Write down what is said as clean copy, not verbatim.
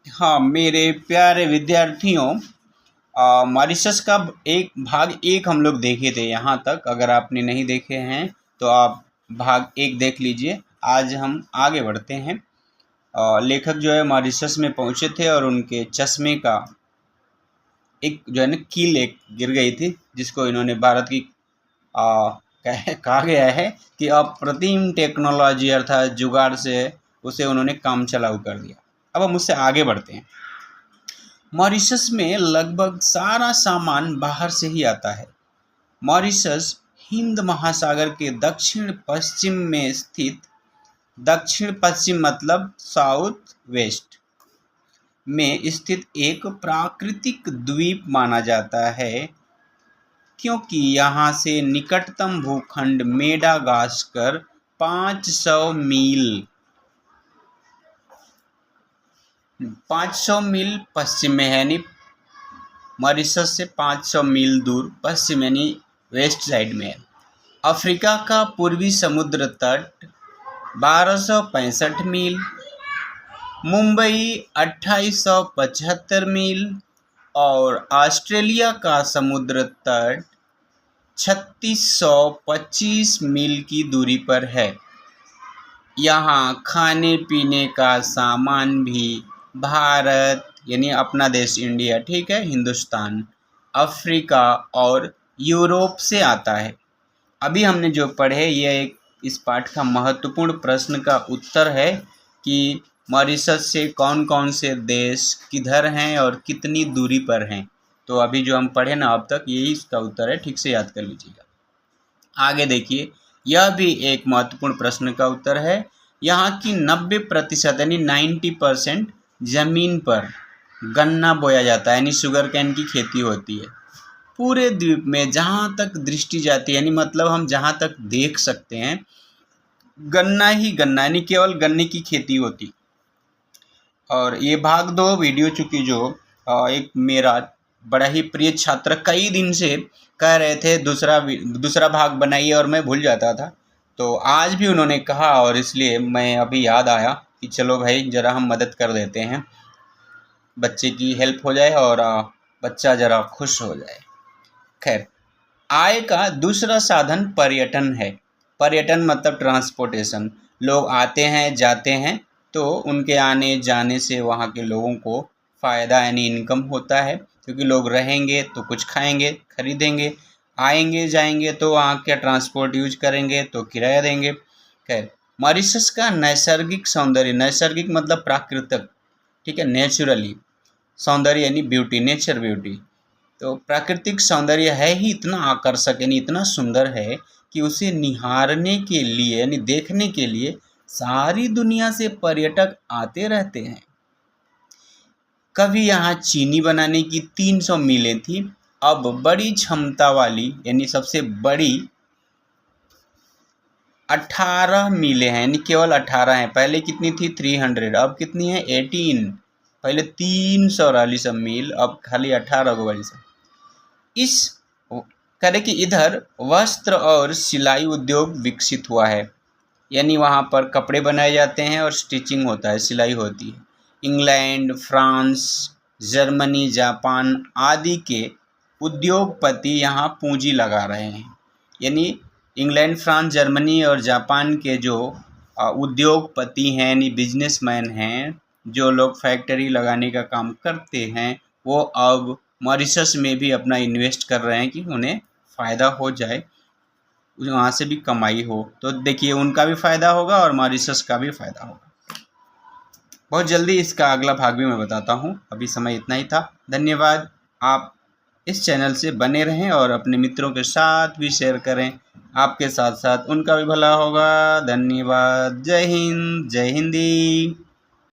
हाँ, मेरे प्यारे विद्यार्थियों, मॉरिशस का एक भाग एक हम लोग देखे थे यहाँ तक। अगर आपने नहीं देखे हैं तो आप भाग एक देख लीजिए। आज हम आगे बढ़ते हैं। लेखक जो है मॉरिशस में पहुँचे थे और उनके चश्मे का एक जो है ना कील एक गिर गई थी, जिसको इन्होंने भारत की कहा गया है कि अप्रतिम टेक्नोलॉजी अर्थात जुगाड़ से उसे उन्होंने काम चलाऊ कर दिया। अब हम उससे आगे बढ़ते हैं। मॉरिशस में लगभग सारा सामान बाहर से ही आता है। मॉरिशस हिंद महासागर के दक्षिण पश्चिम में स्थित, दक्षिण पश्चिम मतलब साउथ वेस्ट में स्थित एक प्राकृतिक द्वीप माना जाता है, क्योंकि यहाँ से निकटतम भूखंड मेडागास्कर 500 मील पश्चिम में है, यानी मॉरिशस से 500 मील दूर पश्चिम यानी वेस्ट साइड में है। अफ्रीका का पूर्वी समुद्र तट 1265 मील, मुंबई 2875 मील और ऑस्ट्रेलिया का समुद्र तट 3625 मील की दूरी पर है। यहाँ खाने पीने का सामान भी भारत यानी अपना देश इंडिया, ठीक है, हिंदुस्तान, अफ्रीका और यूरोप से आता है। अभी हमने जो पढ़े यह एक इस पाठ का महत्वपूर्ण प्रश्न का उत्तर है कि मॉरिशस से कौन कौन से देश किधर हैं और कितनी दूरी पर हैं। तो अभी जो हम पढ़े ना अब तक, यही इसका उत्तर है, ठीक से याद कर लीजिएगा। आगे देखिए, यह भी एक महत्वपूर्ण प्रश्न का उत्तर है। यहाँ की 90% यानी 90% ज़मीन पर गन्ना बोया जाता है, यानी शुगर कैन की खेती होती है। पूरे द्वीप में जहाँ तक दृष्टि जाती है, यानी मतलब हम जहाँ तक देख सकते हैं, गन्ना ही गन्ना, यानी केवल गन्ने की खेती होती। और ये भाग 2 वीडियो, चूँकि जो एक मेरा बड़ा ही प्रिय छात्र कई दिन से कह रहे थे दूसरा भाग बनाइए और मैं भूल जाता था, तो आज भी उन्होंने कहा और इसलिए मैं अभी याद आया कि चलो भाई ज़रा हम मदद कर देते हैं, बच्चे की हेल्प हो जाए और बच्चा ज़रा खुश हो जाए। खैर, आय का दूसरा साधन पर्यटन है। पर्यटन मतलब ट्रांसपोर्टेशन। लोग आते हैं जाते हैं, तो उनके आने जाने से वहाँ के लोगों को फ़ायदा यानी इनकम होता है, क्योंकि लोग रहेंगे तो कुछ खाएंगे खरीदेंगे, आएंगे जाएंगे तो वहाँ के ट्रांसपोर्ट यूज करेंगे तो किराया देंगे। खैर, मॉरिशस का नैसर्गिक सौंदर्य, नैसर्गिक मतलब प्राकृतिक, ठीक है, नेचुरली, सौंदर्य यानी ब्यूटी, नेचर ब्यूटी। तो प्राकृतिक सौंदर्य है ही इतना आकर्षक यानी इतना सुंदर है कि उसे निहारने के लिए यानी देखने के लिए सारी दुनिया से पर्यटक आते रहते हैं। कभी यहाँ चीनी बनाने की 300 मिलें थी, अब बड़ी क्षमता वाली यानी सबसे बड़ी 18 मिलें हैं, यानी केवल 18 हैं। पहले कितनी थी? 300, अब कितनी है? 18। पहले 340 मील, अब खाली 18 को बड़ी सब। इस करे कि इधर वस्त्र और सिलाई उद्योग विकसित हुआ है, यानी वहाँ पर कपड़े बनाए जाते हैं और स्टिचिंग होता है, सिलाई होती है। इंग्लैंड, फ्रांस, जर्मनी, जापान आदि के उद्योगपति यहाँ पूंजी लगा रहे हैं, यानी इंग्लैंड, फ्रांस, जर्मनी और जापान के जो उद्योगपति हैं यानी बिजनेसमैन हैं, जो लोग फैक्ट्री लगाने का काम करते हैं, वो अब मॉरिशस में भी अपना इन्वेस्ट कर रहे हैं कि उन्हें फ़ायदा हो जाए, वहाँ से भी कमाई हो। तो देखिए, उनका भी फ़ायदा होगा और मॉरिशस का भी फ़ायदा होगा। बहुत जल्दी इसका अगला भाग भी मैं बताता हूँ। अभी समय इतना ही था। धन्यवाद। आप इस चैनल से बने रहें और अपने मित्रों के साथ भी शेयर करें, आपके साथ साथ उनका भी भला होगा। धन्यवाद। जय हिंद, जय हिंदी।